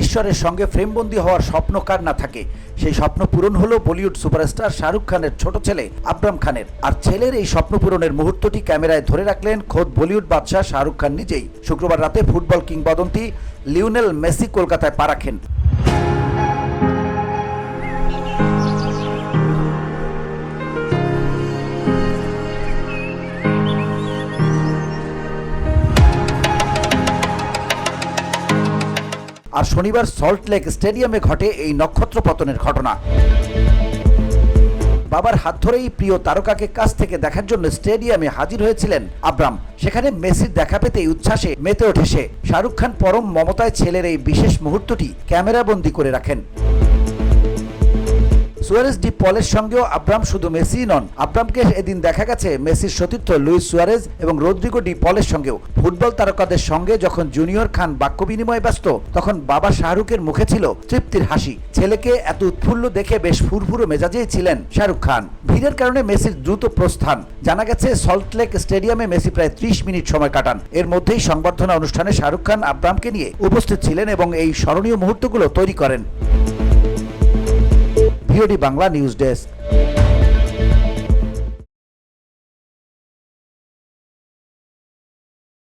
ঈশ্বরের সঙ্গে ফ্রেমবন্দি হওয়ার স্বপ্ন কার না থাকে। সেই স্বপ্ন পূরণ হলো বলিউড সুপারস্টার শাহরুখ খানের ছোট ছেলে আব্রাম খানের। আর ছেলের এই স্বপ্ন পূরণের মুহূর্তটি ক্যামেরায় ধরে রাখলেন খোদ বলিউড বাদশাহ শাহরুখ খান নিজেই। শুক্রবার রাতে ফুটবল কিংবদন্তি লিওনেল মেসি কলকাতায় পা রাখেন। আর শনিবার সল্টলেক স্টেডিয়ামে ঘটে এই নক্ষত্র পতনের ঘটনা। বাবার হাত ধরেই প্রিয় তারকাকে কাছ থেকে দেখার জন্য স্টেডিয়ামে হাজির হয়েছিলেন আব্রাম। সেখানে মেসির দেখা পেতেই উচ্ছ্বাসে মেতে ওঠে সে। শাহরুখ খান পরম মমতায় ছেলের এই বিশেষ মুহূর্তটি ক্যামেরাবন্দি করে রাখেন। সুয়ারেজ ডি পলের সঙ্গেও আব্রাম শুধু মেসি নন, আব্রামকে এদিন দেখা গেছে মেসির সতীর্থ লুইস সুয়ারেজ এবং রদ্রিগো ডি পলের সঙ্গেও। ফুটবল তারকাদের সঙ্গে যখন জুনিয়র খান বাক্য বিনিময়ে ব্যস্ত, তখন বাবা শাহরুখের মুখে ছিল তৃপ্তির হাসি। ছেলেকে এত উৎফুল্ল দেখে বেশ ফুরফুরো মেজাজেই ছিলেন শাহরুখ খান। ভিড়ের কারণে মেসির দ্রুত প্রস্থান। জানা গেছে সল্টলেক স্টেডিয়ামে মেসি প্রায় 30 মিনিট সময় কাটান। এর মধ্যেই সংবর্ধনা অনুষ্ঠানে শাহরুখ খান আব্রামকে নিয়ে উপস্থিত ছিলেন এবং এই স্মরণীয় মুহূর্তগুলো তৈরি করেন। VOD Bangla news desk.